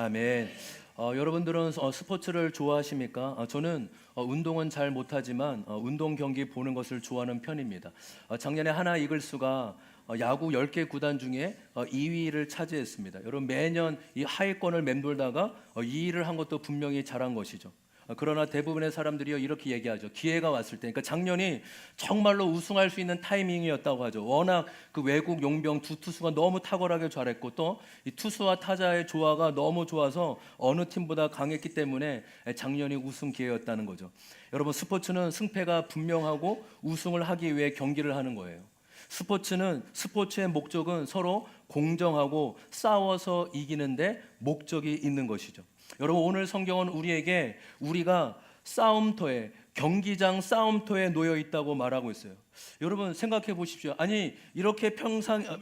아멘. 여러분들은 스포츠를 좋아하십니까? 저는 운동은 잘 못하지만 운동 경기 보는 것을 좋아하는 편입니다. 작년에 하나 이글스가 야구 10개 구단 중에 2위를 차지했습니다. 여러분 매년 이 하위권을 맴돌다가 2위를 한 것도 분명히 잘한 것이죠. 그러나 대부분의 사람들이 이렇게 얘기하죠. 기회가 왔을 때, 그러니까 작년이 정말로 우승할 수 있는 타이밍이었다고 하죠. 워낙 그 외국 용병 두 투수가 너무 탁월하게 잘했고 또 이 투수와 타자의 조화가 너무 좋아서 어느 팀보다 강했기 때문에 작년이 우승 기회였다는 거죠. 여러분 스포츠는 승패가 분명하고 우승을 하기 위해 경기를 하는 거예요. 스포츠의 목적은 서로 공정하고 싸워서 이기는데 목적이 있는 것이죠. 여러분 오늘 성경은 우리에게 우리가 싸움터에 경기장 싸움터에 놓여 있다고 말하고 있어요. 여러분 생각해 보십시오. 아니 이렇게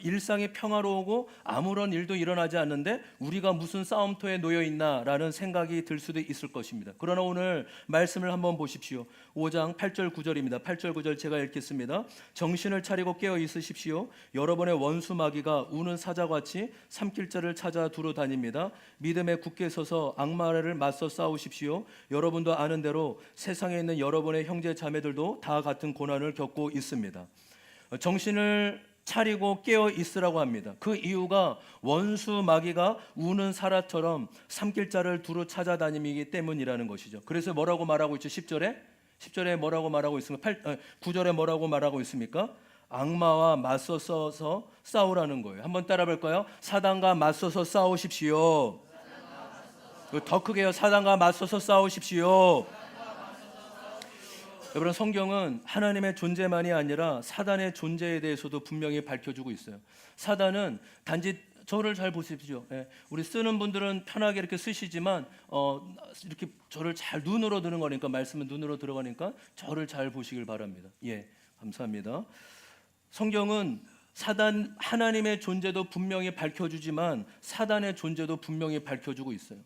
일상이 평화로우고 아무런 일도 일어나지 않는데 우리가 무슨 싸움터에 놓여 있나라는 생각이 들 수도 있을 것입니다. 그러나 오늘 말씀을 한번 보십시오. 5장 8절 9절입니다. 8절 9절 제가 읽겠습니다. 정신을 차리고 깨어 있으십시오. 여러분의 원수 마귀가 우는 사자같이 삼킬자를 찾아 두루 다닙니다. 믿음에 굳게 서서 악마를 맞서 싸우십시오. 여러분도 아는 대로 세상에 있는 여러분의 형제 자매들도 다 같은 고난을 겪고 있습니다. 정신을 차리고 깨어 있으라고 합니다. 그 이유가 원수 마귀가 우는 사자처럼 삼킬자를 두루 찾아다니기 때문이라는 것이죠. 그래서 뭐라고 말하고 있죠? 10절에 뭐라고 말하고 있습니까? 9절에 뭐라고 말하고 있습니까? 악마와 맞서서 싸우라는 거예요. 한번 따라 볼까요? 사단과 맞서서 싸우십시오. 더 크게요. 사단과 맞서서 싸우십시오. 여러분 성경은 하나님의 존재만이 아니라 사단의 존재에 대해서도 분명히 밝혀주고 있어요. 사단은 단지 저를 잘 보십시오. 우리 쓰는 분들은 편하게 이렇게 쓰시지만 이렇게 저를 잘 눈으로 드는 거니까 말씀은 눈으로 들어가니까 저를 잘 보시길 바랍니다. 감사합니다. 성경은 하나님의 존재도 분명히 밝혀주지만 사단의 존재도 분명히 밝혀주고 있어요.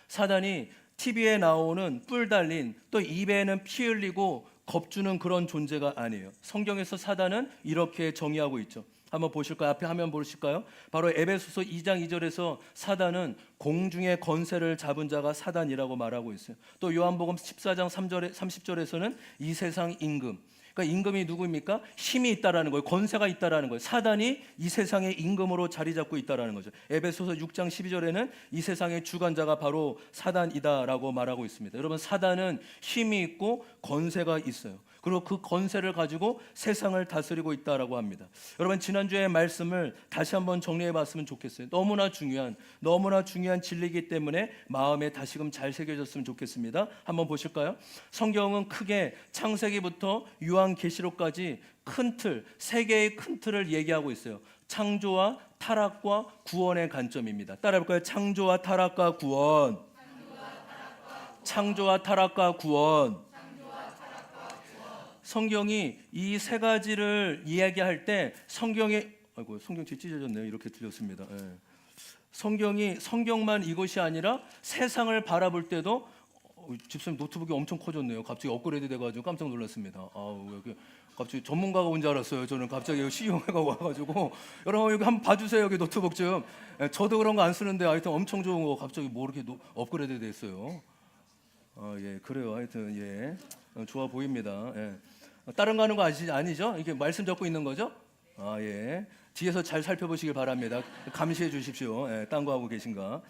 사단이 TV에 나오는 뿔 달린 또 입에는 피 흘리고 겁주는 그런 존재가 아니에요. 성경에서 사단은 이렇게 정의하고 있죠. 한번 보실까요? 앞에 화면 보실까요? 바로 에베소서 2장 2절에서 사단은 공중의 권세를 잡은 자가 사단이라고 말하고 있어요. 또 요한복음 14장 30절에서는 이 세상 임금, 그러니까 임금이 누구입니까? 힘이 있다라는 거예요. 권세가 있다라는 거예요. 사단이 이 세상의 임금으로 자리 잡고 있다라는 거죠. 에베소서 6장 12절에는 이 세상의 주관자가 바로 사단이다라고 말하고 있습니다. 여러분 사단은 힘이 있고 권세가 있어요. 그리고 그 권세를 가지고 세상을 다스리고 있다라고 합니다. 여러분 지난주의 말씀을 다시 한번 정리해 봤으면 좋겠어요. 너무나 중요한 진리이기 때문에 마음에 다시금 잘 새겨졌으면 좋겠습니다. 한번 보실까요? 성경은 크게 창세기부터 요한계시록까지 큰 틀, 세 개의 큰 틀을 얘기하고 있어요. 창조와 타락과 구원의 관점입니다. 따라해볼까요? 창조와 타락과 구원. 창조와 타락과 구원. 성경이 이 세 가지를 이야기할 때 성경책 찢어졌네요. 이렇게 들렸습니다. 성경만 이것이 아니라 세상을 바라볼 때도 집사님 노트북이 엄청 커졌네요. 갑자기 업그레이드 돼가지고 깜짝 놀랐습니다. 갑자기 전문가가 온 줄 알았어요. 저는 갑자기 CEO가 와가지고 여러분 여기 한번 봐주세요. 여기 노트북 좀. 저도 그런 거 안 쓰는데 하여튼 엄청 좋은 거 갑자기 뭐 이렇게 업그레이드 됐어요. 그래요. 하여튼 좋아 보입니다. 다른 거 하는 거 아니죠? 이게 말씀 적고 있는 거죠? 뒤에서 잘 살펴보시길 바랍니다. 감시해 주십시오. 딴 거 하고 계신가?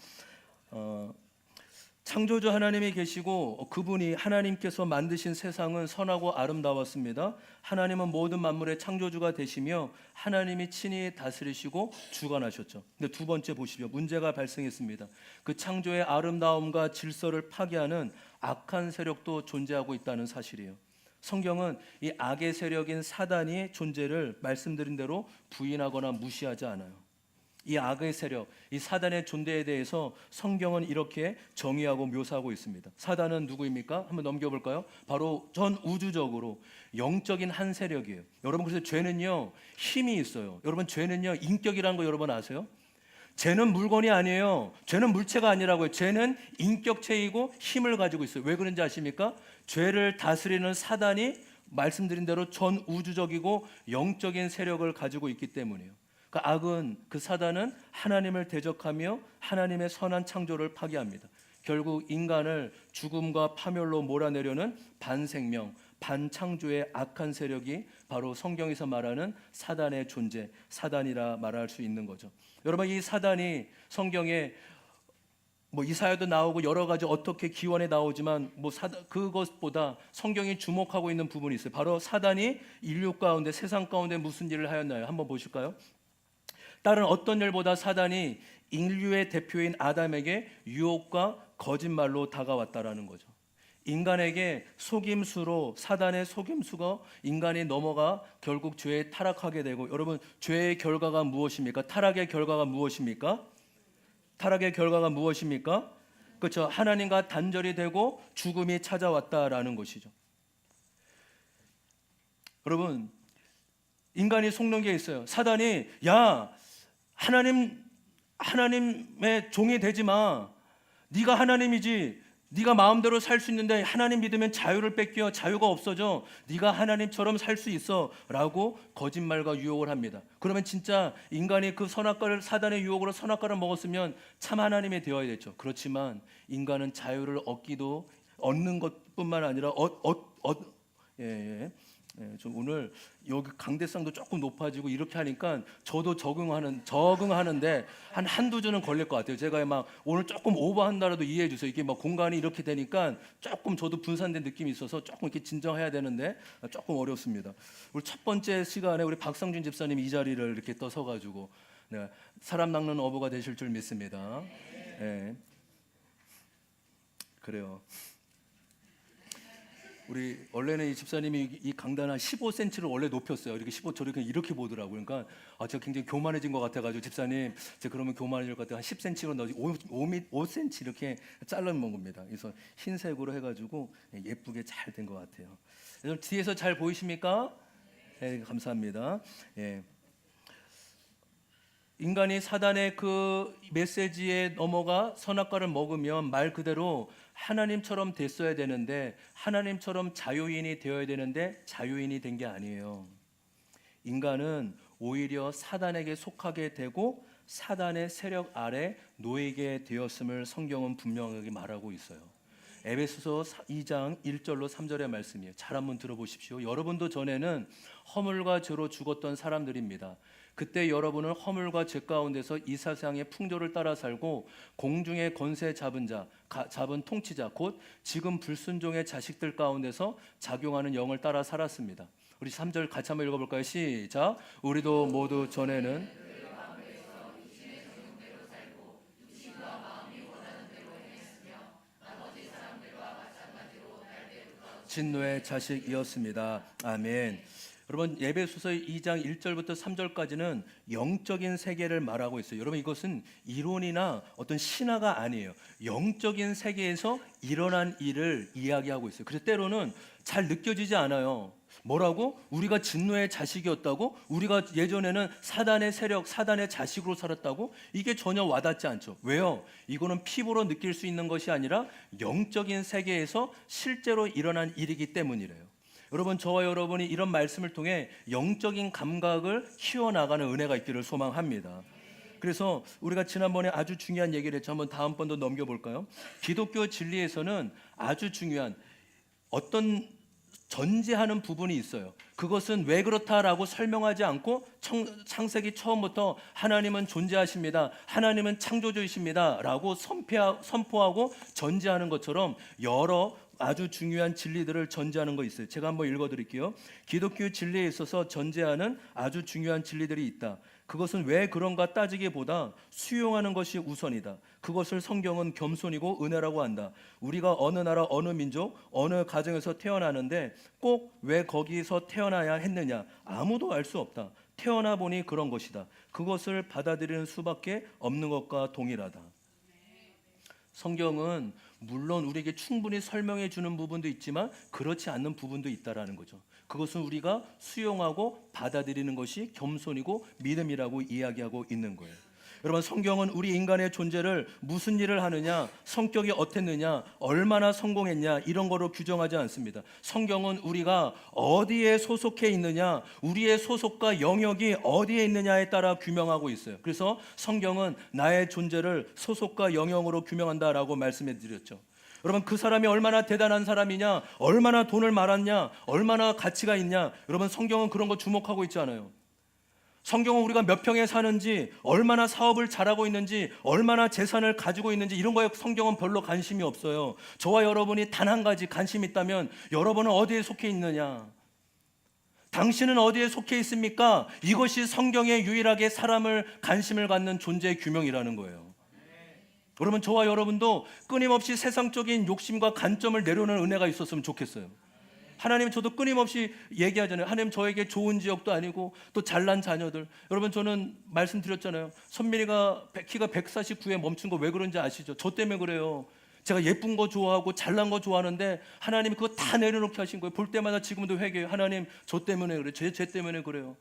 창조주 하나님이 계시고 그분이 하나님께서 만드신 세상은 선하고 아름다웠습니다. 하나님은 모든 만물의 창조주가 되시며 하나님이 친히 다스리시고 주관하셨죠. 근데 두 번째 보시죠. 문제가 발생했습니다. 그 창조의 아름다움과 질서를 파괴하는 악한 세력도 존재하고 있다는 사실이에요. 성경은 이 악의 세력인 사단의 존재를 말씀드린 대로 부인하거나 무시하지 않아요. 이 악의 세력, 이 사단의 존재에 대해서 성경은 이렇게 정의하고 묘사하고 있습니다. 사단은 누구입니까? 한번 넘겨볼까요? 바로 전 우주적으로 영적인 한 세력이에요. 여러분 그래서 죄는요 힘이 있어요. 여러분 죄는요 인격이라는 거 여러분 아세요? 죄는 물건이 아니에요. 죄는 물체가 아니라고요. 죄는 인격체이고 힘을 가지고 있어요. 왜 그런지 아십니까? 죄를 다스리는 사단이 말씀드린 대로 전 우주적이고 영적인 세력을 가지고 있기 때문이에요. 그 악은, 그 사단은 하나님을 대적하며 하나님의 선한 창조를 파괴합니다. 결국 인간을 죽음과 파멸로 몰아내려는 반생명, 반창조의 악한 세력이 바로 성경에서 말하는 사단의 존재, 사단이라 말할 수 있는 거죠. 여러분, 이 사단이 성경에 이사야도 나오고 여러 가지 어떻게 기원에 나오지만 그것보다 성경이 주목하고 있는 부분이 있어요. 바로 사단이 인류 가운데, 세상 가운데 무슨 일을 하였나요? 한번 보실까요? 다른 어떤 일보다 사단이 인류의 대표인 아담에게 유혹과 거짓말로 다가왔다라는 거죠. 인간에게 속임수로, 사단의 속임수가 인간이 넘어가 결국 죄에 타락하게 되고, 여러분, 죄의 결과가 무엇입니까? 타락의 결과가 무엇입니까? 타락의 결과가 무엇입니까? 그렇죠. 하나님과 단절이 되고 죽음이 찾아왔다라는 것이죠. 여러분, 인간이 속는 게 있어요. 사단이 야, 하나님의 종이 되지 마. 네가 하나님이지. 네가 마음대로 살 수 있는데 하나님 믿으면 자유를 뺏겨. 자유가 없어져. 네가 하나님처럼 살 수 있어 라고 거짓말과 유혹을 합니다. 그러면 진짜 인간이 그 선악과를, 사단의 유혹으로 선악과를 먹었으면 참 하나님이 되어야 됐죠. 그렇지만 인간은 자유를 얻는 것뿐만 아니라 좀 오늘 여기 강대상도 조금 높아지고 이렇게 하니까 저도 적응하는데 한두 주는 걸릴 것 같아요. 제가 막 오늘 조금 오버한다라도 이해해 주세요. 이게 막 공간이 이렇게 되니까 조금 저도 분산된 느낌이 있어서 조금 이렇게 진정해야 되는데 조금 어렵습니다. 우리 첫 번째 시간에 우리 박상준 집사님이 이 자리를 이렇게 떠서가지고 사람 낚는 어부가 되실 줄 믿습니다. 네. 그래요. 우리 원래는 이 집사님이 이 강단 한 15cm를 원래 높였어요. 이렇게 15, 이렇게 보더라고요. 그러니까 제가 굉장히 교만해진 것 같아가지고 집사님, 제가 그러면 교만해질 것 같아요. 한 10cm로 넣어지 5cm 이렇게 잘라먹은 겁니다. 그래서 흰색으로 해가지고 예쁘게 잘 된 것 같아요. 여러분 뒤에서 잘 보이십니까? 네, 감사합니다. 예. 인간이 사단의 그 메시지에 넘어가 선악과를 먹으면 말 그대로 하나님처럼 됐어야 되는데, 하나님처럼 자유인이 되어야 되는데 자유인이 된 게 아니에요. 인간은 오히려 사단에게 속하게 되고 사단의 세력 아래 놓이게 되었음을 성경은 분명하게 말하고 있어요. 에베소서 2장 1절로 3절의 말씀이에요. 잘 한번 들어보십시오. 여러분도 전에는 허물과 죄로 죽었던 사람들입니다. 그때 여러분은 허물과 죄 가운데서 이 세상의 풍조를 따라 살고 공중의 권세 잡은 통치자 곧 지금 불순종의 자식들 가운데서 작용하는 영을 따라 살았습니다. 우리 3절 같이 한번 읽어볼까요? 시작. 우리도 모두 전에는 진노의 자식이었습니다. 아멘. 여러분, 에베소서 2장 1절부터 3절까지는 영적인 세계를 말하고 있어요. 여러분, 이것은 이론이나 어떤 신화가 아니에요. 영적인 세계에서 일어난 일을 이야기하고 있어요. 그래서 때로는 잘 느껴지지 않아요. 뭐라고? 우리가 진노의 자식이었다고? 우리가 예전에는 사단의 세력, 사단의 자식으로 살았다고? 이게 전혀 와닿지 않죠. 왜요? 이거는 피부로 느낄 수 있는 것이 아니라 영적인 세계에서 실제로 일어난 일이기 때문이래요. 여러분, 저와 여러분이 이런 말씀을 통해 영적인 감각을 키워나가는 은혜가 있기를 소망합니다. 그래서 우리가 지난번에 아주 중요한 얘기를 했죠. 한번 다음번도 넘겨볼까요? 기독교 진리에서는 아주 중요한 어떤 전제하는 부분이 있어요. 그것은 왜 그렇다라고 설명하지 않고 창세기 처음부터 하나님은 존재하십니다, 하나님은 창조주이십니다 라고 선포하고 전제하는 것처럼 여러 아주 중요한 진리들을 전제하는 거 있어요. 제가 한번 읽어드릴게요. 기독교 진리에 있어서 전제하는 아주 중요한 진리들이 있다. 그것은 왜 그런가 따지기보다 수용하는 것이 우선이다. 그것을 성경은 겸손이고 은혜라고 한다. 우리가 어느 나라, 어느 민족, 어느 가정에서 태어나는데 꼭 왜 거기서 태어나야 했느냐? 아무도 알 수 없다. 태어나 보니 그런 것이다. 그것을 받아들이는 수밖에 없는 것과 동일하다. 성경은 물론 우리에게 충분히 설명해 주는 부분도 있지만 그렇지 않는 부분도 있다라는 거죠. 그것은 우리가 수용하고 받아들이는 것이 겸손이고 믿음이라고 이야기하고 있는 거예요. 여러분, 성경은 우리 인간의 존재를 무슨 일을 하느냐, 성격이 어땠느냐, 얼마나 성공했냐 이런 거로 규정하지 않습니다. 성경은 우리가 어디에 소속해 있느냐, 우리의 소속과 영역이 어디에 있느냐에 따라 규명하고 있어요. 그래서 성경은 나의 존재를 소속과 영역으로 규명한다라고 말씀해 드렸죠. 여러분, 그 사람이 얼마나 대단한 사람이냐, 얼마나 돈을 많았냐, 얼마나 가치가 있냐, 여러분 성경은 그런 거 주목하고 있지 않아요. 성경은 우리가 몇 평에 사는지, 얼마나 사업을 잘하고 있는지, 얼마나 재산을 가지고 있는지 이런 거에 성경은 별로 관심이 없어요. 저와 여러분이 단 한 가지 관심이 있다면 여러분은 어디에 속해 있느냐, 당신은 어디에 속해 있습니까? 이것이 성경에 유일하게 사람을 관심을 갖는 존재의 규명이라는 거예요. 여러분, 저와 여러분도 끊임없이 세상적인 욕심과 관점을 내려놓는 은혜가 있었으면 좋겠어요. 하나님, 저도 끊임없이 얘기하잖아요. 하나님, 저에게 좋은 지역도 아니고 또 잘난 자녀들. 여러분, 저는 말씀드렸잖아요. 선민이가 키가 149에 멈춘 거 왜 그런지 아시죠? 저 때문에 그래요. 제가 예쁜 거 좋아하고 잘난 거 좋아하는데 하나님이 그거 다 내려놓게 하신 거예요. 볼 때마다 지금도 회개해요. 하나님, 저 때문에 그래요. 제 때문에 그래요.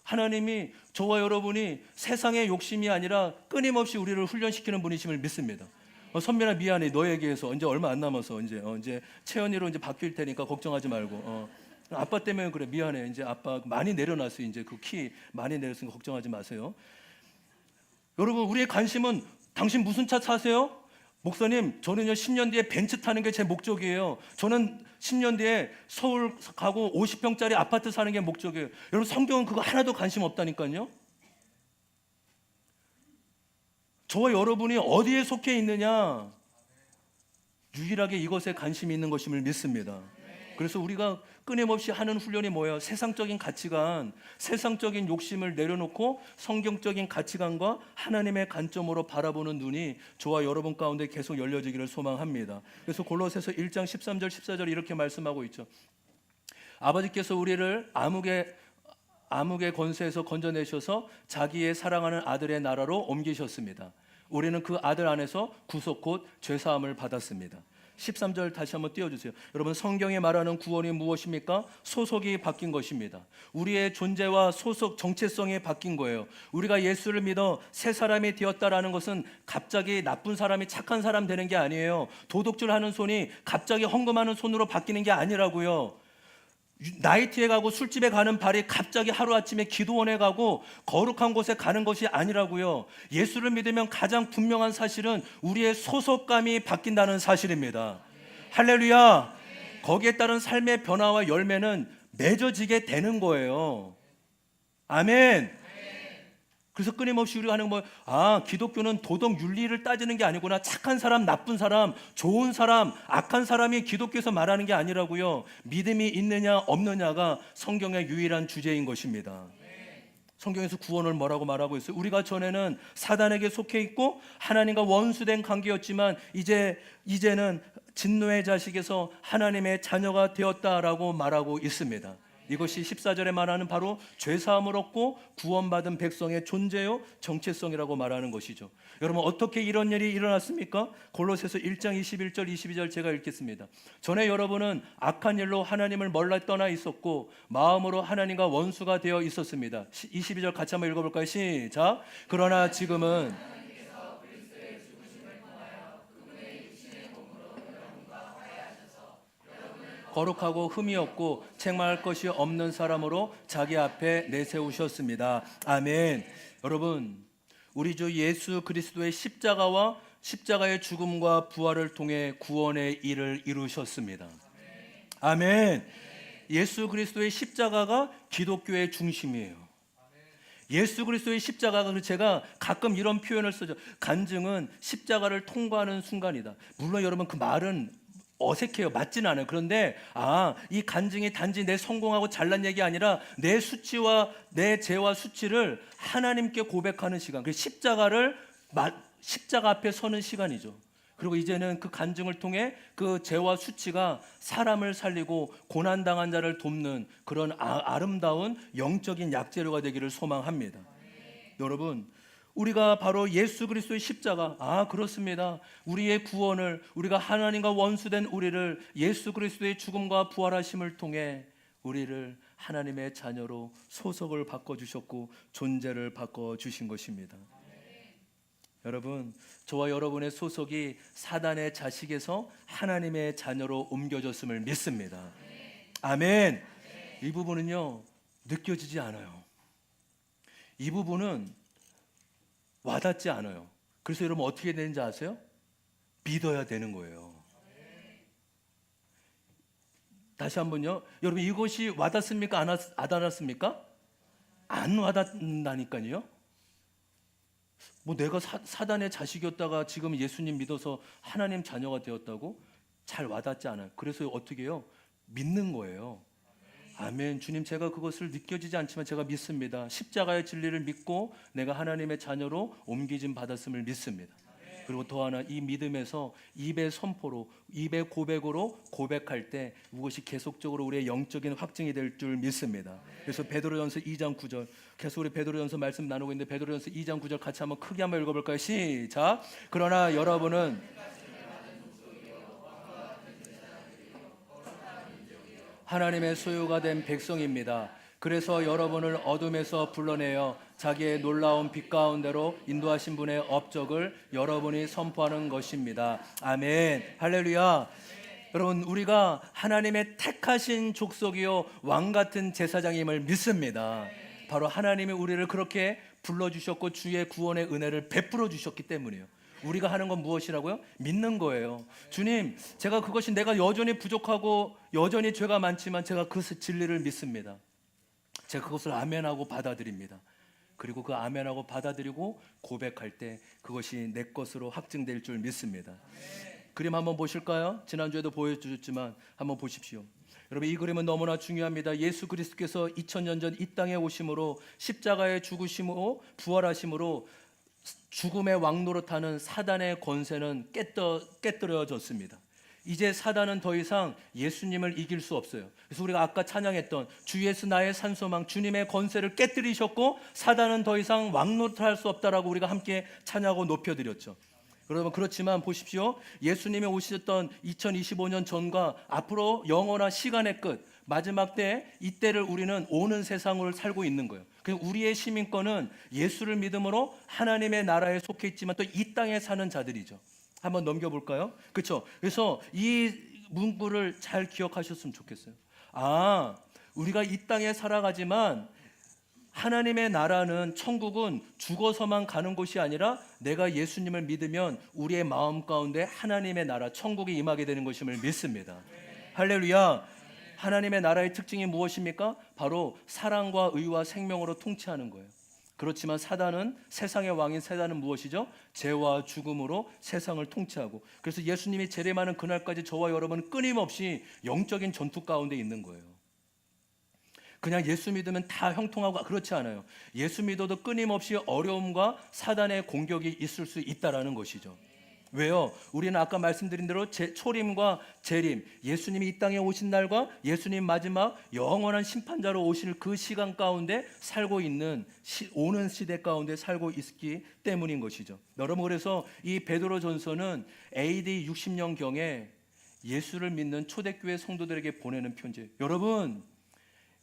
하나님이 저와 여러분이 세상의 욕심이 아니라 끊임없이 우리를 훈련시키는 분이심을 믿습니다. 선민아, 미안해. 너에게 해서 이제 얼마 안 남아서 이제 채연이로 이제 바뀔 테니까 걱정하지 말고. 아빠 때문에 그래. 미안해. 이제 아빠 많이 내려놨어요. 이제 그 키 많이 내렸으니까 걱정하지 마세요. 여러분, 우리의 관심은 당신 무슨 차 사세요? 목사님, 저는요 10년 뒤에 벤츠 타는 게 제 목적이에요. 저는 10년 뒤에 서울 가고 50평짜리 아파트 사는 게 목적이에요. 여러분, 성경은 그거 하나도 관심 없다니까요. 저와 여러분이 어디에 속해 있느냐, 유일하게 이것에 관심이 있는 것임을 믿습니다. 그래서 우리가 끊임없이 하는 훈련이 뭐예요? 세상적인 가치관, 세상적인 욕심을 내려놓고 성경적인 가치관과 하나님의 관점으로 바라보는 눈이 저와 여러분 가운데 계속 열려지기를 소망합니다. 그래서 골로새서 1장 13절 14절 이렇게 말씀하고 있죠. 아버지께서 우리를 암흑의 권세에서 건져내셔서 자기의 사랑하는 아들의 나라로 옮기셨습니다. 우리는 그 아들 안에서 구속 곧 죄사함을 받았습니다. 13절 다시 한번 띄워주세요. 여러분, 성경에 말하는 구원이 무엇입니까? 소속이 바뀐 것입니다. 우리의 존재와 소속, 정체성이 바뀐 거예요. 우리가 예수를 믿어 새 사람이 되었다라는 것은 갑자기 나쁜 사람이 착한 사람 되는 게 아니에요. 도둑질하는 손이 갑자기 헌금하는 손으로 바뀌는 게 아니라고요. 나이트에 가고 술집에 가는 발이 갑자기 하루아침에 기도원에 가고 거룩한 곳에 가는 것이 아니라고요. 예수를 믿으면 가장 분명한 사실은 우리의 소속감이 바뀐다는 사실입니다. 할렐루야. 거기에 따른 삶의 변화와 열매는 맺어지게 되는 거예요. 아멘. 그래서 끊임없이 우리가 하는 기독교는 도덕 윤리를 따지는 게 아니구나. 착한 사람, 나쁜 사람, 좋은 사람, 악한 사람이 기독교에서 말하는 게 아니라고요. 믿음이 있느냐 없느냐가 성경의 유일한 주제인 것입니다. 성경에서 구원을 뭐라고 말하고 있어요? 우리가 전에는 사단에게 속해 있고 하나님과 원수된 관계였지만 이제는 진노의 자식에서 하나님의 자녀가 되었다라고 말하고 있습니다. 이것이 14절에 말하는 바로 죄사함을 얻고 구원받은 백성의 존재요 정체성이라고 말하는 것이죠. 여러분, 어떻게 이런 일이 일어났습니까? 골로새서 1장 21절 22절 제가 읽겠습니다. 전에 여러분은 악한 일로 하나님을 멀리 떠나 있었고 마음으로 하나님과 원수가 되어 있었습니다. 22절 같이 한번 읽어볼까요? 시작. 그러나 지금은 거룩하고 흠이 없고 책망할 것이 없는 사람으로 자기 앞에 내세우셨습니다. 아멘. 여러분, 우리 주 예수 그리스도의 십자가와 십자가의 죽음과 부활을 통해 구원의 일을 이루셨습니다. 아멘. 예수 그리스도의 십자가가 기독교의 중심이에요. 예수 그리스도의 십자가가, 제가 가끔 이런 표현을 쓰죠. 간증은 십자가를 통과하는 순간이다. 물론 여러분, 그 말은 어색해요. 맞지는 않아요. 그런데 이 간증이 단지 내 성공하고 잘난 얘기 아니라 내 수치와 내 죄와 수치를 하나님께 고백하는 시간. 그 십자가 앞에 서는 시간이죠. 그리고 이제는 그 간증을 통해 그 죄와 수치가 사람을 살리고 고난당한 자를 돕는 그런 아름다운 영적인 약재료가 되기를 소망합니다. 여러분, 우리가 바로 예수 그리스도의 십자가, 그렇습니다. 우리의 구원을, 우리가 하나님과 원수된 우리를 예수 그리스도의 죽음과 부활하심을 통해 우리를 하나님의 자녀로 소속을 바꿔주셨고 존재를 바꿔주신 것입니다. 여러분, 저와 여러분의 소속이 사단의 자식에서 하나님의 자녀로 옮겨졌음을 믿습니다. 아멘. 이 부분은요, 느껴지지 않아요. 이 부분은 와닿지 않아요. 그래서 여러분 어떻게 되는지 아세요? 믿어야 되는 거예요. 다시 한번요. 여러분, 이것이 와닿습니까? 안 와닿습니까? 안 와닿는다니까요. 뭐 내가 사단의 자식이었다가 지금 예수님 믿어서 하나님 자녀가 되었다고? 잘 와닿지 않아요. 그래서 어떻게 해요? 믿는 거예요. 아멘. 주님, 제가 그것을 느껴지지 않지만 제가 믿습니다. 십자가의 진리를 믿고 내가 하나님의 자녀로 옮기짐 받았음을 믿습니다. 그리고 또 하나, 이 믿음에서 입의 선포로, 입의 고백으로 고백할 때 그것이 계속적으로 우리의 영적인 확증이 될 줄 믿습니다. 그래서 베드로전서 2장 9절, 계속 우리 베드로전서 말씀 나누고 있는데 베드로전서 2장 9절 같이 한번 크게 한번 읽어볼까요? 시작. 그러나 여러분은 하나님의 소유가 된 백성입니다. 그래서 여러분을 어둠에서 불러내어 자기의 놀라운 빛 가운데로 인도하신 분의 업적을 여러분이 선포하는 것입니다. 아멘. 할렐루야. 여러분, 우리가 하나님의 택하신 족속이요 왕 같은 제사장임을 믿습니다. 바로 하나님이 우리를 그렇게 불러주셨고 주의 구원의 은혜를 베풀어 주셨기 때문이에요. 우리가 하는 건 무엇이라고요? 믿는 거예요. 주님, 제가 그것이 내가 여전히 부족하고 여전히 죄가 많지만 제가 그 진리를 믿습니다. 제가 그것을 아멘하고 받아들입니다. 그리고 그 아멘하고 받아들이고 고백할 때 그것이 내 것으로 확증될 줄 믿습니다. 그림 한번 보실까요? 지난주에도 보여주셨지만 한번 보십시오. 여러분, 이 그림은 너무나 중요합니다. 예수 그리스도께서 2000년 전 이 땅에 오심으로 십자가에 죽으심으로 부활하심으로 죽음의 왕노릇하는 사단의 권세는 깨뜨려졌습니다. 이제 사단은 더 이상 예수님을 이길 수 없어요. 그래서 우리가 아까 찬양했던 주 예수 나의 산소망, 주님의 권세를 깨뜨리셨고 사단은 더 이상 왕노릇할 수 없다라고 우리가 함께 찬양하고 높여드렸죠. 여러분, 그렇지만 보십시오. 예수님이 오셨던 2025년 전과 앞으로 영원한 시간의 끝, 마지막 때, 이때를 우리는 오는 세상을 살고 있는 거예요. 그래서 우리의 시민권은 예수를 믿음으로 하나님의 나라에 속해 있지만 또 이 땅에 사는 자들이죠. 한번 넘겨볼까요? 그렇죠. 그래서 이 문구를 잘 기억하셨으면 좋겠어요. 아, 우리가 이 땅에 살아가지만 하나님의 나라는, 천국은 죽어서만 가는 곳이 아니라 내가 예수님을 믿으면 우리의 마음 가운데 하나님의 나라, 천국이 임하게 되는 것임을 믿습니다. 할렐루야. 하나님의 나라의 특징이 무엇입니까? 바로 사랑과 의와 생명으로 통치하는 거예요. 그렇지만 사단은, 세상의 왕인 사단은 무엇이죠? 죄와 죽음으로 세상을 통치하고, 그래서 예수님이 재림하는 그날까지 저와 여러분은 끊임없이 영적인 전투 가운데 있는 거예요. 그냥 예수 믿으면 다 형통하고 그렇지 않아요. 예수 믿어도 끊임없이 어려움과 사단의 공격이 있을 수 있다라는 것이죠. 왜요? 우리는 아까 말씀드린 대로 초림과 재림, 예수님이 이 땅에 오신 날과 예수님 마지막 영원한 심판자로 오실 그 시간 가운데 살고 있는, 오는 시대 가운데 살고 있기 때문인 것이죠. 여러분, 그래서 이 베드로전서는 AD 60년경에 예수를 믿는 초대교회 성도들에게 보내는 편지예요. 여러분,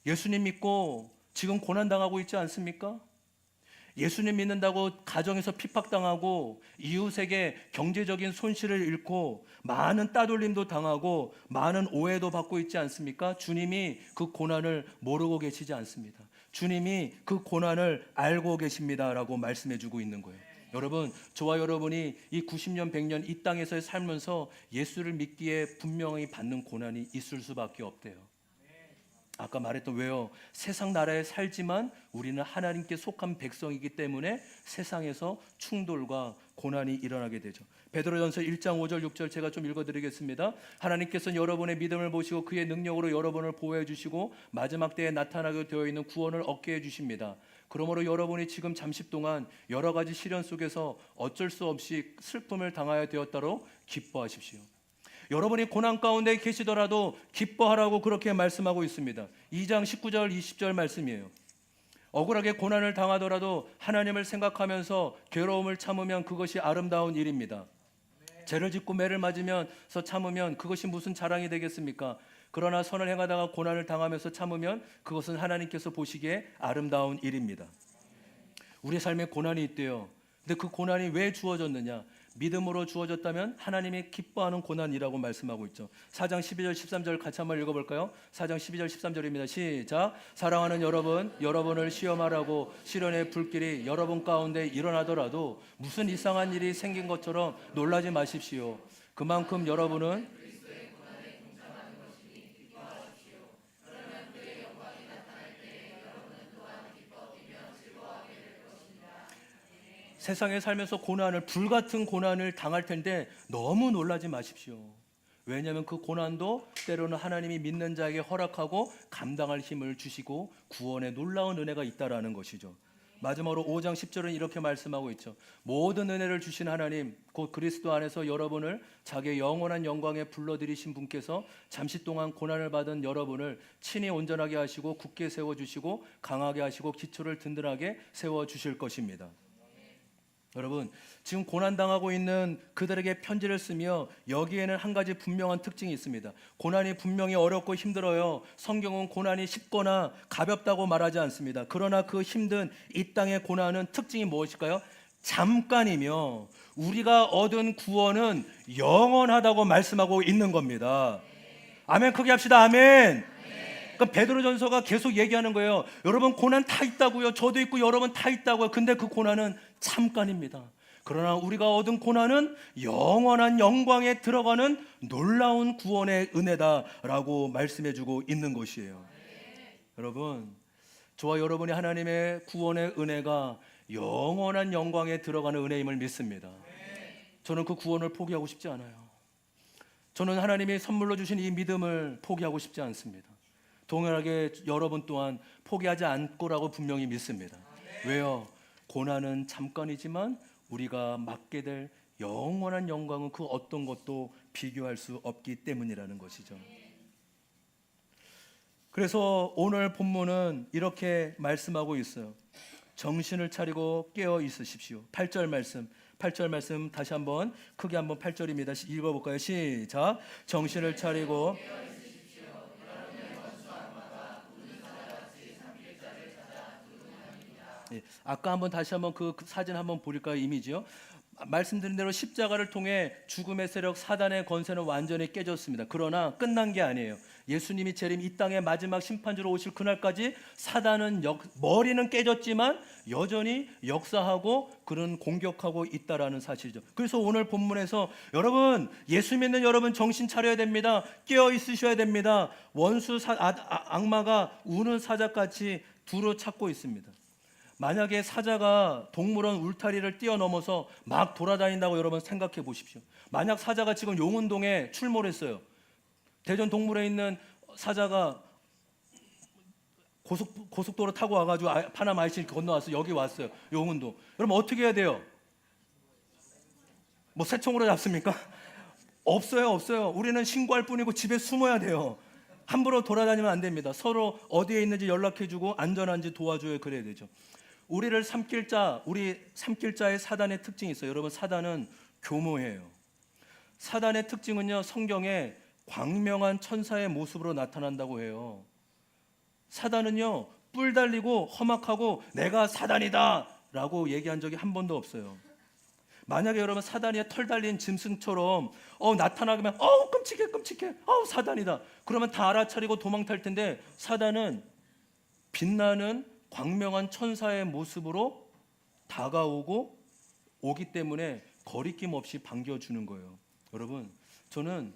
예수님 믿고 지금 고난당하고 있지 않습니까? 예수님 믿는다고 가정에서 핍박당하고 이웃에게 경제적인 손실을 잃고 많은 따돌림도 당하고 많은 오해도 받고 있지 않습니까? 주님이 그 고난을 모르고 계시지 않습니다. 주님이 그 고난을 알고 계십니다라고 말씀해 주고 있는 거예요. 여러분, 저와 여러분이 이 90년 100년 이 땅에서 살면서 예수를 믿기에 분명히 받는 고난이 있을 수밖에 없대요. 아까 말했던, 왜요? 세상 나라에 살지만 우리는 하나님께 속한 백성이기 때문에 세상에서 충돌과 고난이 일어나게 되죠. 베드로전서 1장 5절 6절 제가 좀 읽어드리겠습니다. 하나님께서는 여러분의 믿음을 보시고 그의 능력으로 여러분을 보호해 주시고 마지막 때에 나타나게 되어 있는 구원을 얻게 해 주십니다. 그러므로 여러분이 지금 잠시 동안 여러 가지 시련 속에서 어쩔 수 없이 슬픔을 당하여 되었다로 기뻐하십시오. 여러분이 고난 가운데 계시더라도 기뻐하라고 그렇게 말씀하고 있습니다. 2장 19절 20절 말씀이에요. 억울하게 고난을 당하더라도 하나님을 생각하면서 괴로움을 참으면 그것이 아름다운 일입니다. 죄를 짓고 매를 맞으면서 참으면 그것이 무슨 자랑이 되겠습니까? 그러나 선을 행하다가 고난을 당하면서 참으면 그것은 하나님께서 보시기에 아름다운 일입니다. 우리의 삶에 고난이 있대요. 근데 그 고난이 왜 주어졌느냐? 믿음으로 주어졌다면 하나님이 기뻐하는 고난이라고 말씀하고 있죠. 4장 12절 13절 같이 한번 읽어볼까요? 4장 12절 13절입니다. 시작. 사랑하는 여러분, 여러분을 시험하라고 시련의 불길이 여러분 가운데 일어나더라도 무슨 이상한 일이 생긴 것처럼 놀라지 마십시오. 그만큼 여러분은 세상에 살면서 불같은 고난을 당할 텐데 너무 놀라지 마십시오. 왜냐하면 그 고난도 때로는 하나님이 믿는 자에게 허락하고 감당할 힘을 주시고 구원의 놀라운 은혜가 있다라는 것이죠. 마지막으로 5장 10절은 이렇게 말씀하고 있죠. 모든 은혜를 주신 하나님, 곧 그리스도 안에서 여러분을 자기의 영원한 영광에 불러들이신 분께서 잠시 동안 고난을 받은 여러분을 친히 온전하게 하시고 굳게 세워주시고 강하게 하시고 기초를 든든하게 세워주실 것입니다. 여러분, 지금 고난당하고 있는 그들에게 편지를 쓰며 여기에는 한 가지 분명한 특징이 있습니다. 고난이 분명히 어렵고 힘들어요. 성경은 고난이 쉽거나 가볍다고 말하지 않습니다. 그러나 그 힘든 이 땅의 고난은 특징이 무엇일까요? 잠깐이며 우리가 얻은 구원은 영원하다고 말씀하고 있는 겁니다. 아멘. 크게 합시다. 아멘. 그러니까 베드로전서가 계속 얘기하는 거예요. 여러분 고난 다 있다고요. 저도 있고 여러분 다 있다고요. 근데 그 고난은 잠깐입니다. 그러나 우리가 얻은 고난은 영원한 영광에 들어가는 놀라운 구원의 은혜다라고 말씀해주고 있는 것이에요. 여러분, 저와 여러분이 하나님의 구원의 은혜가 영원한 영광에 들어가는 은혜임을 믿습니다. 저는 그 구원을 포기하고 싶지 않아요. 저는 하나님이 선물로 주신 이 믿음을 포기하고 싶지 않습니다. 동일하게 여러분 또한 포기하지 않고라고 분명히 믿습니다. 왜요? 고난은 잠깐이지만 우리가 맞게 될 영원한 영광은 그 어떤 것도 비교할 수 없기 때문이라는 것이죠. 그래서 오늘 본문은 이렇게 말씀하고 있어요. 정신을 차리고 깨어 있으십시오. 8절 말씀 다시 한번 크게 한번 8절입니다. 읽어볼까요? 시작. 정신을 차리고 아까 한번 다시 한번 그 사진 한번 보릴까요? 이미지요. 말씀드린 대로 십자가를 통해 죽음의 세력 사단의 권세는 완전히 깨졌습니다. 그러나 끝난 게 아니에요. 예수님이 재림 이 땅의 마지막 심판주로 오실 그날까지 사단은 머리는 깨졌지만 여전히 역사하고 그런 공격하고 있다라는 사실이죠. 그래서 오늘 본문에서 여러분 예수 믿는 여러분 정신 차려야 됩니다. 깨어 있으셔야 됩니다. 원수 악마가 우는 사자같이 두루 찾고 있습니다. 만약에 사자가 동물원 울타리를 뛰어넘어서 막 돌아다닌다고 여러분 생각해 보십시오. 만약 사자가 지금 용운동에 출몰했어요. 대전 동물에 있는 사자가 고속도로 타고 와가지고 파나마 IC를 건너와서 여기 왔어요. 용운동. 여러분 어떻게 해야 돼요? 뭐 새총으로 잡습니까? 없어요. 우리는 신고할 뿐이고 집에 숨어야 돼요. 함부로 돌아다니면 안 됩니다. 서로 어디에 있는지 연락해주고 안전한지 도와줘야 그래야 되죠. 우리를 삼킬 자의 사단의 특징이 있어요. 여러분 사단은 교모해요. 사단의 특징은요 성경에 광명한 천사의 모습으로 나타난다고 해요. 사단은요 뿔 달리고 험악하고 내가 사단이다 라고 얘기한 적이 한 번도 없어요. 만약에 여러분 사단이 털 달린 짐승처럼 나타나면 끔찍해 사단이다 그러면 다 알아차리고 도망탈 텐데 사단은 빛나는 광명한 천사의 모습으로 다가오고 오기 때문에 거리낌 없이 반겨주는 거예요. 여러분 저는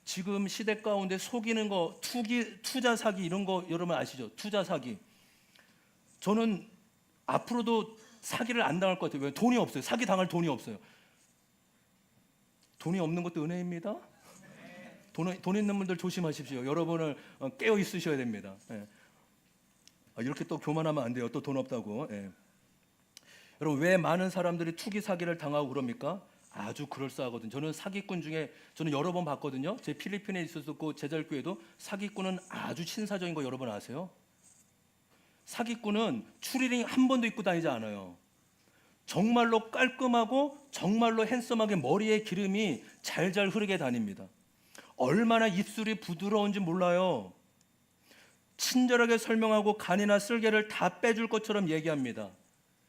지금 시대 가운데 속이는 거 투자 사기 이런 거 여러분 아시죠? 투자 사기. 저는 앞으로도 사기를 안 당할 것 같아요. 왜? 돈이 없어요. 사기 당할 돈이 없어요. 돈이 없는 것도 은혜입니다. 돈 있는 분들 조심하십시오. 여러분을 깨어 있으셔야 됩니다. 이렇게 또 교만하면 안 돼요. 또 돈 없다고. 여러분 왜 많은 사람들이 투기 사기를 당하고 그럽니까? 아주 그럴싸하거든요. 저는 사기꾼 중에 저는 여러 번 봤거든요. 제 필리핀에 있었고 제자교회도 사기꾼은 아주 신사적인 거 여러분 아세요? 사기꾼은 추리닝 한 번도 입고 다니지 않아요. 정말로 깔끔하고 정말로 핸섬하게 머리에 기름이 잘잘 흐르게 다닙니다. 얼마나 입술이 부드러운지 몰라요. 친절하게 설명하고 간이나 쓸개를 다 빼줄 것처럼 얘기합니다.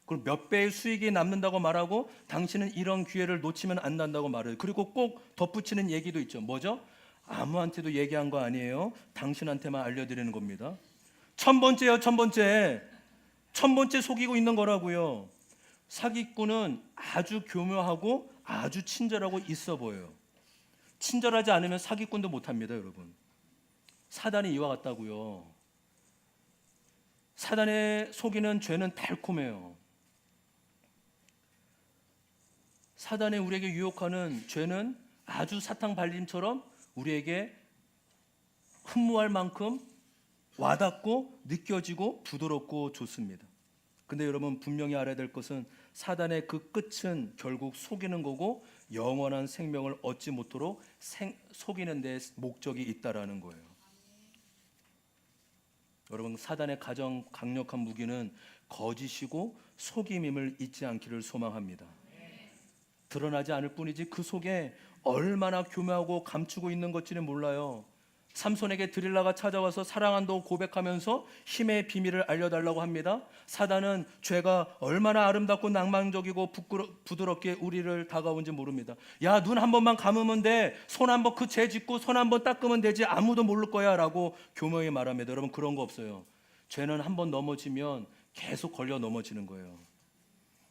그리고 몇 배의 수익이 남는다고 말하고 당신은 이런 기회를 놓치면 안 된다고 말해요. 그리고 꼭 덧붙이는 얘기도 있죠. 뭐죠? 아무한테도 얘기한 거 아니에요. 당신한테만 알려드리는 겁니다. 천 번째요, 천 번째. 천 번째 속이고 있는 거라고요. 사기꾼은 아주 교묘하고 아주 친절하고 있어 보여요. 친절하지 않으면 사기꾼도 못합니다, 여러분. 사단이 이와 같다고요. 사단의 속이는 죄는 달콤해요. 사단이 우리에게 유혹하는 죄는 아주 사탕 발림처럼 우리에게 흠모할 만큼 와닿고 느껴지고 부드럽고 좋습니다. 근데 여러분 분명히 알아야 될 것은 사단의 그 끝은 결국 속이는 거고 영원한 생명을 얻지 못하도록 속이는 데 목적이 있다라는 거예요. 여러분 사단의 가장 강력한 무기는 거짓이고 속임임을 잊지 않기를 소망합니다. 드러나지 않을 뿐이지 그 속에 얼마나 교묘하고 감추고 있는 것지는 몰라요. 삼손에게 드릴라가 찾아와서 사랑한다고 고백하면서 힘의 비밀을 알려달라고 합니다. 사단은 죄가 얼마나 아름답고 낭만적이고 부드럽게 우리를 다가온지 모릅니다. 야, 눈 한 번만 감으면 돼. 손 한 번 그 죄 짓고 손 한 번 닦으면 되지. 아무도 모를 거야 라고 교묘히 말합니다. 여러분 그런 거 없어요. 죄는 한 번 넘어지면 계속 걸려 넘어지는 거예요.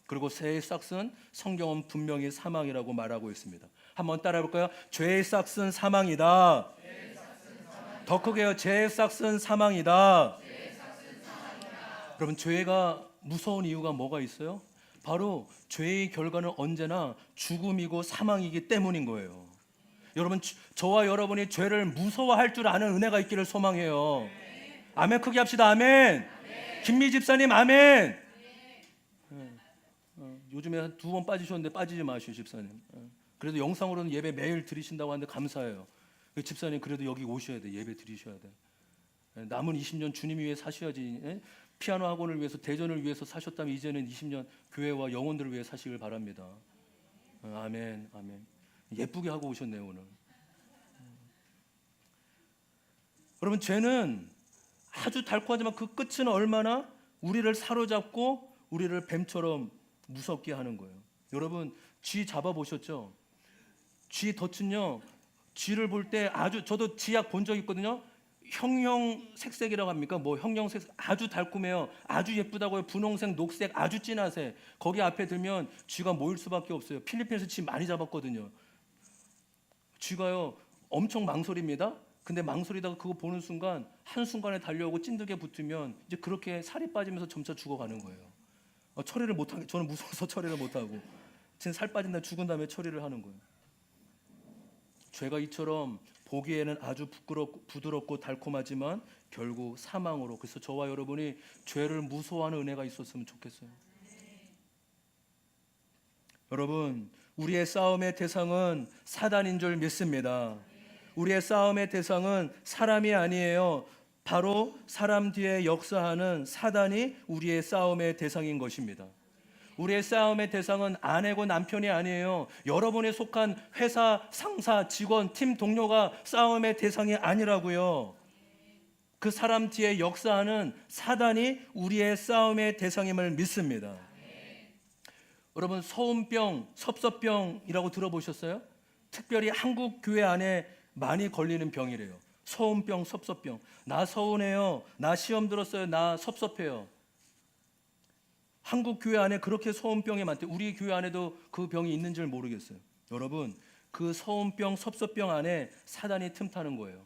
그리고 죄의 싹은 성경은 분명히 사망이라고 말하고 있습니다. 한번 따라해 볼까요? 죄의 싹은 사망이다. 더 크게요. 죄의 싹은 사망이다. 여러분 죄가 무서운 이유가 뭐가 있어요? 바로 죄의 결과는 언제나 죽음이고 사망이기 때문인 거예요. 여러분 저와 여러분이 죄를 무서워할 줄 아는 은혜가 있기를 소망해요. 아멘. 크게 합시다. 아멘. 김미 집사님 아멘. 요즘에 한 2번 빠지셨는데 빠지지 마시오 집사님. 그래도 영상으로는 예배 매일 드리신다고 하는데 감사해요. 집사님 그래도 여기 오셔야 돼. 예배 드리셔야 돼. 남은 20년 주님 위해 사셔야지. 피아노 학원을 위해서 대전을 위해서 사셨다면 이제는 20년 교회와 영혼들을 위해 사시길 바랍니다. 아멘. 아멘. 예쁘게 하고 오셨네요 오늘. 여러분 죄는 아주 달콤하지만 그 끝은 얼마나 우리를 사로잡고 우리를 뱀처럼 무섭게 하는 거예요. 여러분 쥐 잡아보셨죠? 쥐 덫은요, 쥐를 볼 때 아주, 저도 쥐약 본 적 있거든요. 형형색색이라고 합니까? 뭐 형형색, 아주 달콤해요. 아주 예쁘다고요. 분홍색, 녹색, 아주 진하색. 거기 앞에 들면 쥐가 모일 수밖에 없어요. 필리핀에서 쥐 많이 잡았거든요. 쥐가요 엄청 망설입니다. 근데 망설이다가 그거 보는 순간 한순간에 달려오고 찐득에 붙으면 이제 그렇게 살이 빠지면서 점차 죽어가는 거예요. 처리를 못하게, 저는 무서워서 처리를 못하고 지금 살 빠진 날 죽은 다음에 처리를 하는 거예요. 죄가 이처럼 보기에는 아주 부드럽고 달콤하지만 결국 사망으로. 그래서 저와 여러분이 죄를 무서워하는 은혜가 있었으면 좋겠어요. 여러분 우리의 싸움의 대상은 사단인 줄 믿습니다. 우리의 싸움의 대상은 사람이 아니에요. 바로 사람 뒤에 역사하는 사단이 우리의 싸움의 대상인 것입니다. 우리의 싸움의 대상은 아내고 남편이 아니에요. 여러분에 속한 회사, 상사, 직원, 팀 동료가 싸움의 대상이 아니라고요. 그 사람 뒤에 역사하는 사단이 우리의 싸움의 대상임을 믿습니다. 여러분 서운병, 섭섭병이라고 들어보셨어요? 특별히 한국 교회 안에 많이 걸리는 병이래요. 서운병, 섭섭병. 나 서운해요. 나 시험 들었어요. 나 섭섭해요. 한국 교회 안에 그렇게 서운병이 많대. 우리 교회 안에도 그 병이 있는 줄 모르겠어요. 여러분 그 서운병, 섭섭병 안에 사단이 틈타는 거예요.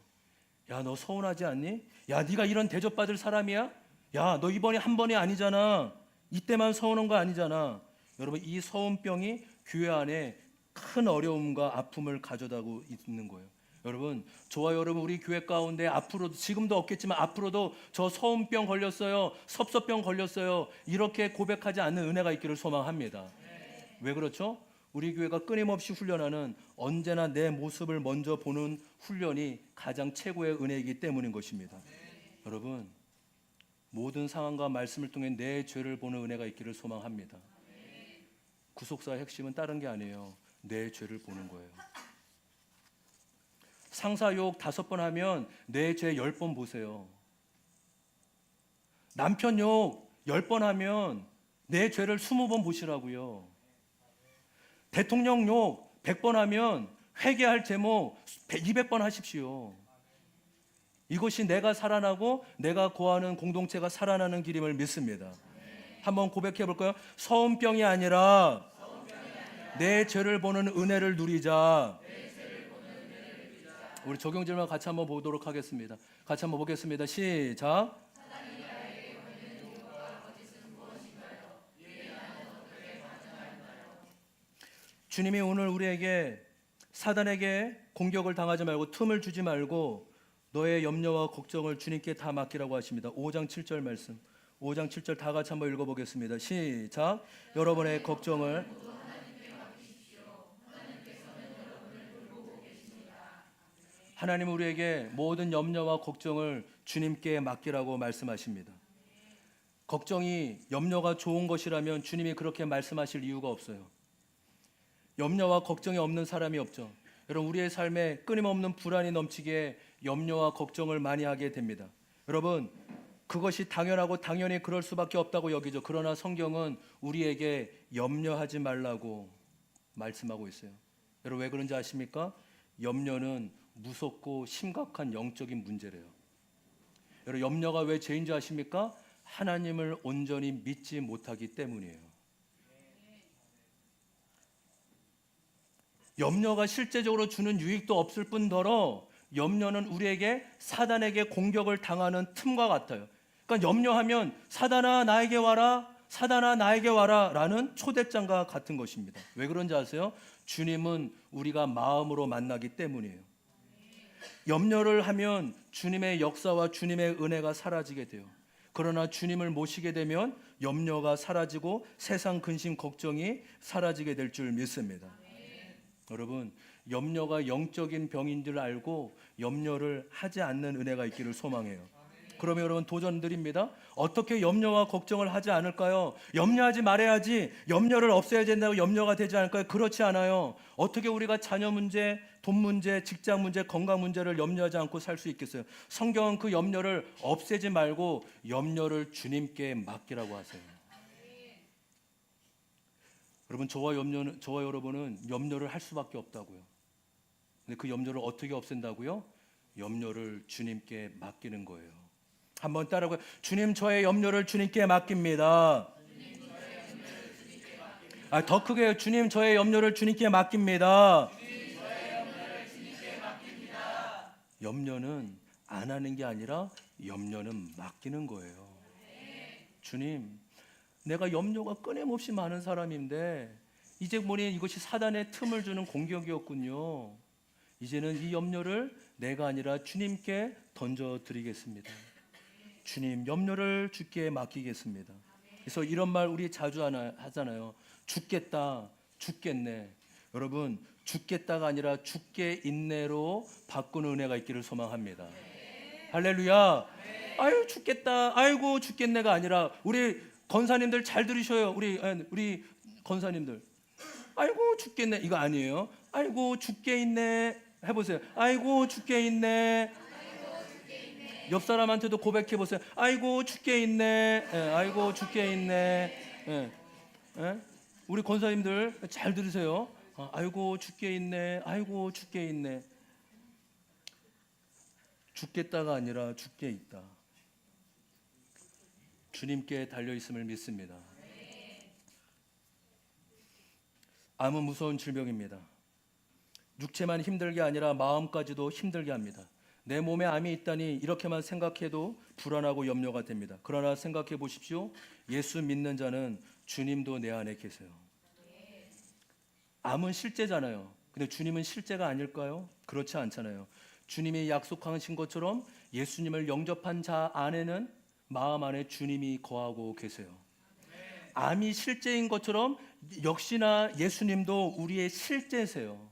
야, 너 서운하지 않니? 야, 네가 이런 대접받을 사람이야? 야, 너 이번에 한 번이 아니잖아. 이때만 서운한 거 아니잖아. 여러분 이 서운병이 교회 안에 큰 어려움과 아픔을 가져다고 있는 거예요. 여러분 저와 여러분 우리 교회 가운데 앞으로도, 지금도 없겠지만 앞으로도 저 서운병 걸렸어요, 섭섭병 걸렸어요, 이렇게 고백하지 않는 은혜가 있기를 소망합니다. 왜 그렇죠? 우리 교회가 끊임없이 훈련하는, 언제나 내 모습을 먼저 보는 훈련이 가장 최고의 은혜이기 때문인 것입니다. 여러분 모든 상황과 말씀을 통해 내 죄를 보는 은혜가 있기를 소망합니다. 구속사의 핵심은 다른 게 아니에요. 내 죄를 보는 거예요. 상사 욕 5번 하면 내 죄 10번 보세요. 남편 욕 10번 하면 내 죄를 20번 보시라고요. 대통령 욕 100번 하면 회개할 제목 200번 하십시오. 이것이 내가 살아나고 내가 거하는 공동체가 살아나는 길임을 믿습니다. 한번 고백해 볼까요? 서운병이 아니라 내 죄를 보는 은혜를 누리자. 우리 적용 질문 같이 한번 보도록 하겠습니다. 같이 한번 보겠습니다. 시작. 주님이 오늘 우리에게 사단에게 공격을 당하지 말고 틈을 주지 말고 너의 염려와 걱정을 주님께 다 맡기라고 하십니다. 5장 7절 말씀. 5장 7절 다 같이 한번 읽어보겠습니다. 시작. 여러분의 걱정을 하나님은 우리에게 모든 염려와 걱정을 주님께 맡기라고 말씀하십니다. 걱정이 염려가 좋은 것이라면 주님이 그렇게 말씀하실 이유가 없어요. 염려와 걱정이 없는 사람이 없죠. 여러분, 우리의 삶에 끊임없는 불안이 넘치기에 염려와 걱정을 많이 하게 됩니다. 여러분, 그것이 당연하고 당연히 그럴 수밖에 없다고 여기죠. 그러나 성경은 우리에게 염려하지 말라고 말씀하고 있어요. 여러분, 왜 그런지 아십니까? 염려는 무섭고 심각한 영적인 문제래요. 여러분, 염려가 왜 죄인지 아십니까? 하나님을 온전히 믿지 못하기 때문이에요. 염려가 실제적으로 주는 유익도 없을 뿐더러 염려는 우리에게 사단에게 공격을 당하는 틈과 같아요. 그러니까 염려하면 사단아 나에게 와라, 사단아 나에게 와라 라는 초대장과 같은 것입니다. 왜 그런지 아세요? 주님은 우리가 마음으로 만나기 때문이에요. 염려를 하면 주님의 역사와 주님의 은혜가 사라지게 돼요. 그러나 주님을 모시게 되면 염려가 사라지고 세상 근심 걱정이 사라지게 될 줄 믿습니다. 여러분, 염려가 영적인 병인 줄 알고 염려를 하지 않는 은혜가 있기를 소망해요. 그러면 여러분 도전드립니다. 어떻게 염려와 걱정을 하지 않을까요? 염려하지 말아야지, 염려를 없애야 된다고 염려가 되지 않을까요? 그렇지 않아요. 어떻게 우리가 자녀 문제, 돈 문제, 직장 문제, 건강 문제를 염려하지 않고 살 수 있겠어요? 성경은 그 염려를 없애지 말고 염려를 주님께 맡기라고 하세요. 여러분, 저와 여러분은 염려를 할 수밖에 없다고요. 근데 그 염려를 어떻게 없앤다고요? 염려를 주님께 맡기는 거예요. 한번 따라고요. 주님, 저의 염려를 주님께 맡깁니다. 더 크게 해요. 주님, 저의 염려를 주님께 맡깁니다. 염려는 안 하는 게 아니라 염려는 맡기는 거예요. 주님, 내가 염려가 끊임없이 많은 사람인데 이제 보니 이것이 사단의 틈을 주는 공격이었군요. 이제는 이 염려를 내가 아니라 주님께 던져드리겠습니다. 주님, 염려를 주께 맡기겠습니다. 그래서 이런 말 우리 자주 하잖아요. 죽겠다, 죽겠네. 여러분, 죽겠다가 아니라 죽게 인내로 바꾸는 은혜가 있기를 소망합니다. 할렐루야. 아유 죽겠다, 아이고 죽겠네가 아니라, 우리 권사님들 잘 들으셔요. 우리 권사님들, 아이고 죽겠네 이거 아니에요. 아이고 죽게 있네 해보세요. 아이고 죽게 있네. 옆 사람한테도 고백해 보세요. 아이고 죽게 있네. 아이고 죽게 있네. 우리 권사님들 잘 들으세요. 아이고 죽게 있네. 아이고 죽게 있네. 죽겠다가 아니라 죽게 있다. 주님께 달려있음을 믿습니다. 암은 무서운 질병입니다. 육체만 힘들게 아니라 마음까지도 힘들게 합니다. 내 몸에 암이 있다니 이렇게만 생각해도 불안하고 염려가 됩니다. 그러나 생각해 보십시오. 예수 믿는 자는 주님도 내 안에 계세요. 암은 실제잖아요. 근데 주님은 실제가 아닐까요? 그렇지 않잖아요. 주님이 약속하신 것처럼 예수님을 영접한 자 안에는, 마음 안에 주님이 거하고 계세요. 암이 실제인 것처럼 역시나 예수님도 우리의 실제세요.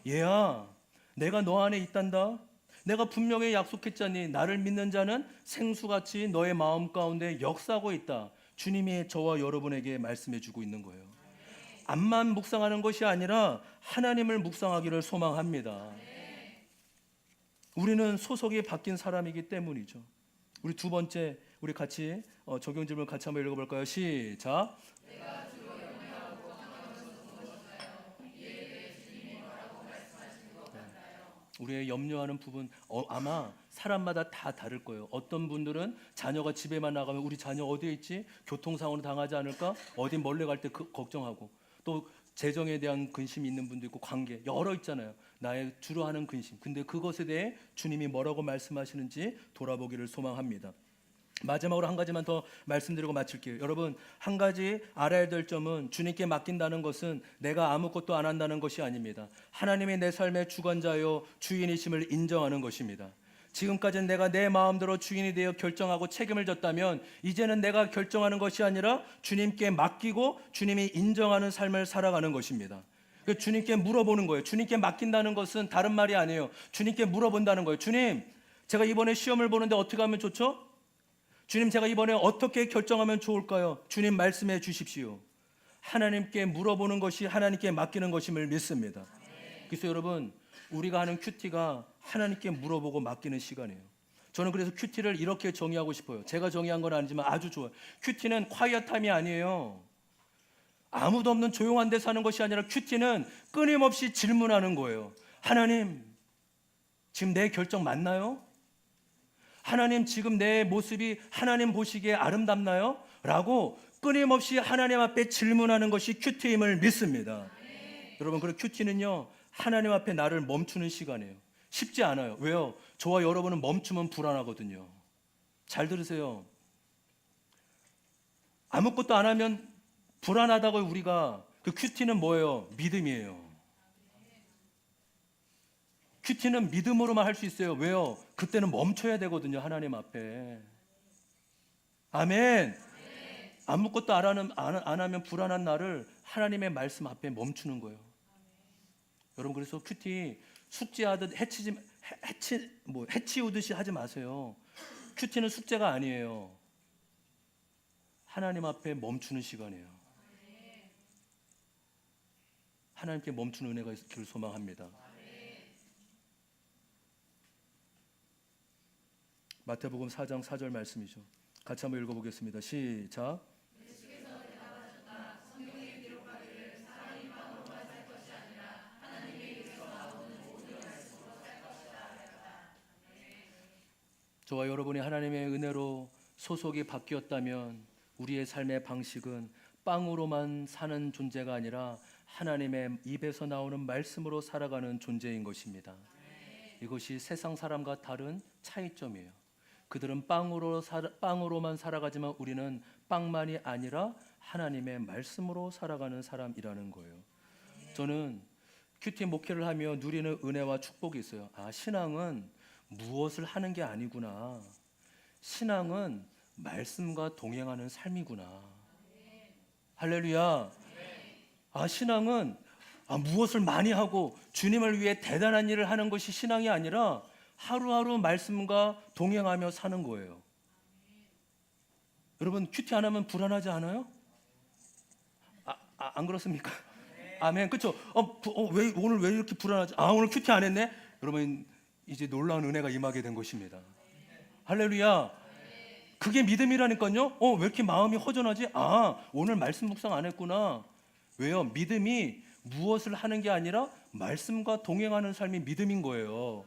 얘야, 내가 너 안에 있단다. 내가 분명히 약속했자니 나를 믿는 자는 생수같이 너의 마음 가운데 역사하고 있다. 주님이 저와 여러분에게 말씀해 주고 있는 거예요. 암만 묵상하는 것이 아니라 하나님을 묵상하기를 소망합니다. 우리는 소속이 바뀐 사람이기 때문이죠. 우리 두 번째, 우리 같이 적용 질문 같이 한번 읽어볼까요? 시작. 우리의 염려하는 부분 아마 사람마다 다 다를 거예요. 어떤 분들은 자녀가 집에만 나가면 우리 자녀 어디에 있지? 교통사고는 당하지 않을까? 어디 멀리 갈 때 걱정하고, 또 재정에 대한 근심이 있는 분도 있고, 관계 여러 있잖아요. 나의 주로 하는 근심. 근데 그것에 대해 주님이 뭐라고 말씀하시는지 돌아보기를 소망합니다. 마지막으로 한 가지만 더 말씀드리고 마칠게요. 여러분, 한 가지 알아야 될 점은 주님께 맡긴다는 것은 내가 아무것도 안 한다는 것이 아닙니다. 하나님이 내 삶의 주관자요 주인이심을 인정하는 것입니다. 지금까지는 내가 내 마음대로 주인이 되어 결정하고 책임을 졌다면, 이제는 내가 결정하는 것이 아니라 주님께 맡기고 주님이 인정하는 삶을 살아가는 것입니다. 주님께 물어보는 거예요. 주님께 맡긴다는 것은 다른 말이 아니에요. 주님께 물어본다는 거예요. 주님, 제가 이번에 시험을 보는데 어떻게 하면 좋죠? 주님, 제가 이번에 어떻게 결정하면 좋을까요? 주님 말씀해 주십시오. 하나님께 물어보는 것이 하나님께 맡기는 것임을 믿습니다. 그래서 여러분, 우리가 하는 큐티가 하나님께 물어보고 맡기는 시간이에요. 저는 그래서 큐티를 이렇게 정의하고 싶어요. 제가 정의한 건 아니지만 아주 좋아요. 큐티는 콰이어 타임이 아니에요. 아무도 없는 조용한 데 사는 것이 아니라 큐티는 끊임없이 질문하는 거예요. 하나님, 지금 내 결정 맞나요? 하나님, 지금 내 모습이 하나님 보시기에 아름답나요? 라고 끊임없이 하나님 앞에 질문하는 것이 큐티임을 믿습니다. 여러분, 그리고 큐티는요, 하나님 앞에 나를 멈추는 시간이에요. 쉽지 않아요. 왜요? 저와 여러분은 멈추면 불안하거든요. 잘 들으세요. 아무것도 안 하면 불안하다고. 우리가 그 큐티는 뭐예요? 믿음이에요. 큐티는 믿음으로만 할 수 있어요. 왜요? 그때는 멈춰야 되거든요. 하나님 앞에. 아멘. 아무것도 안 하면 불안한 나를 하나님의 말씀 앞에 멈추는 거예요. 여러분, 그래서 큐티 숙제하듯 해치우듯이 하지 마세요. 큐티는 숙제가 아니에요. 하나님 앞에 멈추는 시간이에요. 하나님께 멈추는 은혜가 있기를 소망합니다. 마태복음 4장 4절 말씀이죠. 같이 한번 읽어보겠습니다. 시작. 저와 여러분이 하나님의 은혜로 소속이 바뀌었다면 우리의 삶의 방식은 빵으로만 사는 존재가 아니라 하나님의 입에서 나오는 말씀으로 살아가는 존재인 것입니다. 이것이 세상 사람과 다른 차이점이에요. 그들은 빵으로만 살아가지만 우리는 빵만이 아니라 하나님의 말씀으로 살아가는 사람이라는 거예요. 저는 큐티 목회를 하며 누리는 은혜와 축복이 있어요. 신앙은 무엇을 하는 게 아니구나. 신앙은 말씀과 동행하는 삶이구나. 할렐루야. 신앙은 무엇을 많이 하고 주님을 위해 대단한 일을 하는 것이 신앙이 아니라 하루하루 말씀과 동행하며 사는 거예요. 여러분, 큐티 안 하면 불안하지 않아요? 안 그렇습니까? 아멘. 그렇죠? 오늘 왜 이렇게 불안하지? 오늘 큐티 안 했네? 여러분, 이제 놀라운 은혜가 임하게 된 것입니다. 할렐루야. 그게 믿음이라니까요. 왜 이렇게 마음이 허전하지? 오늘 말씀 묵상 안 했구나. 왜요? 믿음이 무엇을 하는 게 아니라 말씀과 동행하는 삶이 믿음인 거예요.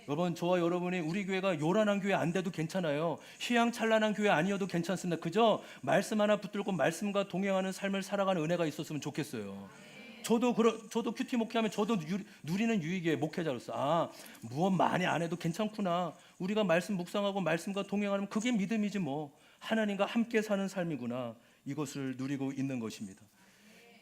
여러분, 저와 여러분이 우리 교회가 요란한 교회 안 돼도 괜찮아요. 휘황찬란한 교회 아니어도 괜찮습니다. 그저 말씀 하나 붙들고 말씀과 동행하는 삶을 살아가는 은혜가 있었으면 좋겠어요. 저도 큐티 목회하면 저도 누리는 유익의 목회자로서 무엇 많이 안 해도 괜찮구나. 우리가 말씀 묵상하고 말씀과 동행하면 그게 믿음이지 뭐. 하나님과 함께 사는 삶이구나. 이것을 누리고 있는 것입니다.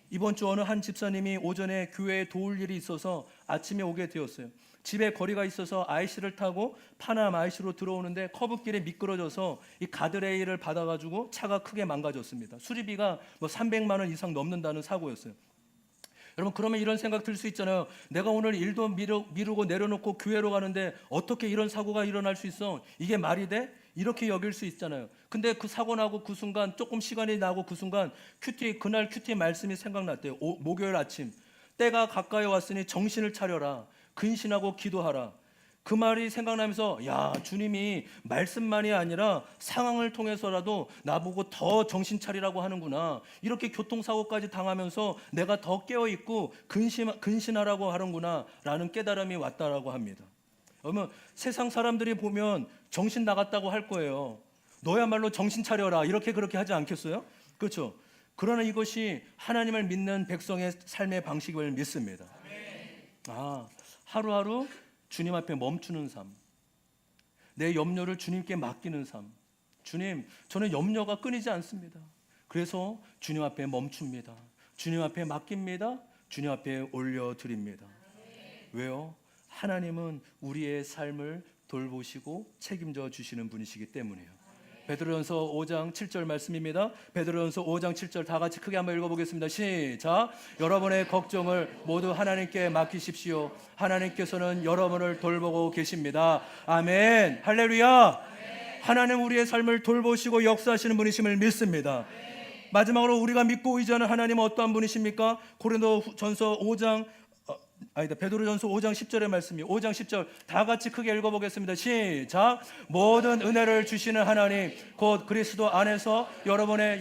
이번 주 어느 한 집사님이 오전에 교회에 도울 일이 있어서 아침에 오게 되었어요. 집에 거리가 있어서 IC를 타고 파남 IC로 들어오는데 커브길에 미끄러져서 이 가드레일을 받아가지고 차가 크게 망가졌습니다. 수리비가 300만 원 이상 넘는다는 사고였어요. 여러분, 그러면 이런 생각 들 수 있잖아요. 내가 오늘 일도 미루고 내려놓고 교회로 가는데 어떻게 이런 사고가 일어날 수 있어? 이게 말이 돼? 이렇게 여길 수 있잖아요. 근데 그 사고 나고 그 순간, 조금 시간이 나고 그 순간 그날 큐티 말씀이 생각났대요. 목요일 아침, 때가 가까이 왔으니 정신을 차려라. 근신하고 기도하라. 그 말이 생각나면서 야, 주님이 말씀만이 아니라 상황을 통해서라도 나보고 더 정신 차리라고 하는구나. 이렇게 교통사고까지 당하면서 내가 더 깨어있고 근신하라고 하는구나 라는 깨달음이 왔다라고 합니다. 그러면 세상 사람들이 보면 정신 나갔다고 할 거예요. 너야말로 정신 차려라 이렇게 그렇게 하지 않겠어요? 그렇죠? 그러나 이것이 하나님을 믿는 백성의 삶의 방식을 믿습니다. 하루하루 주님 앞에 멈추는 삶, 내 염려를 주님께 맡기는 삶. 주님, 저는 염려가 끊이지 않습니다. 그래서 주님 앞에 멈춥니다. 주님 앞에 맡깁니다. 주님 앞에 올려드립니다. 왜요? 하나님은 우리의 삶을 돌보시고 책임져 주시는 분이시기 때문이에요. 베드로전서 5장 7절 말씀입니다. 베드로전서 5장 7절 다 같이 크게 한번 읽어보겠습니다. 시작. 여러분의 걱정을 모두 하나님께 맡기십시오. 하나님께서는 여러분을 돌보고 계십니다. 아멘. 할렐루야. 하나님 우리의 삶을 돌보시고 역사하시는 분이심을 믿습니다. 마지막으로 우리가 믿고 의지하는 하나님은 어떠한 분이십니까? 고린도전서 5장 베드로전서 5장 10절의 말씀이 5장 10절 다 같이 크게 읽어보겠습니다. 시작. 모든 은혜를 주시는 하나님 곧 그리스도 안에서 여러분의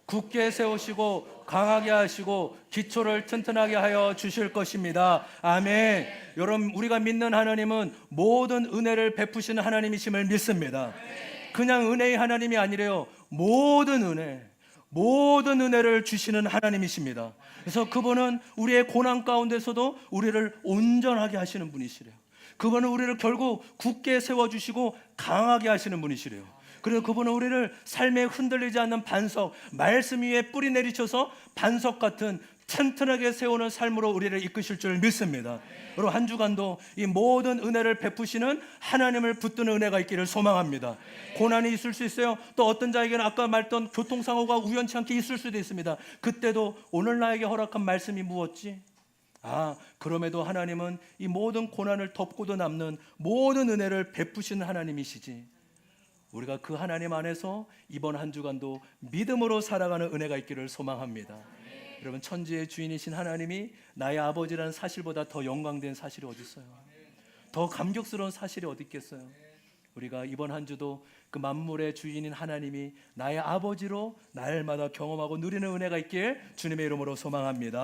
굳게 세우시고 강하게 하시고 기초를 튼튼하게 하여 주실 것입니다. 아멘. 여러분 우리가 믿는 하나님은 모든 은혜를 베푸시는 하나님이심을 믿습니다. 그냥 은혜의 하나님이 아니래요. 모든 은혜를 주시는 하나님이십니다. 그래서 그분은 우리의 고난 가운데서도 우리를 온전하게 하시는 분이시래요. 그분은 우리를 결국 굳게 세워주시고 강하게 하시는 분이시래요. 그리고 그분은 우리를 삶에 흔들리지 않는 반석, 말씀 위에 뿌리 내리쳐서 반석 같은 튼튼하게 세우는 삶으로 우리를 이끄실 줄 믿습니다. 여러분 한 주간도 이 모든 은혜를 베푸시는 하나님을 붙드는 은혜가 있기를 소망합니다. 고난이 있을 수 있어요. 또 어떤 자에게는 아까 말했던 교통사고가 우연치 않게 있을 수도 있습니다. 그때도 오늘 나에게 허락한 말씀이 무엇지? 그럼에도 하나님은 이 모든 고난을 덮고도 남는 모든 은혜를 베푸시는 하나님이시지. 우리가 그 하나님 안에서 이번 한 주간도 믿음으로 살아가는 은혜가 있기를 소망합니다. 여러분 천지의 주인이신 하나님이 나의 아버지라는 사실보다 더 영광된 사실이 어디 있어요? 더 감격스러운 사실이 어디 있겠어요? 우리가 이번 한 주도 그 만물의 주인인 하나님이 나의 아버지로 날마다 경험하고 누리는 은혜가 있길 주님의 이름으로 소망합니다.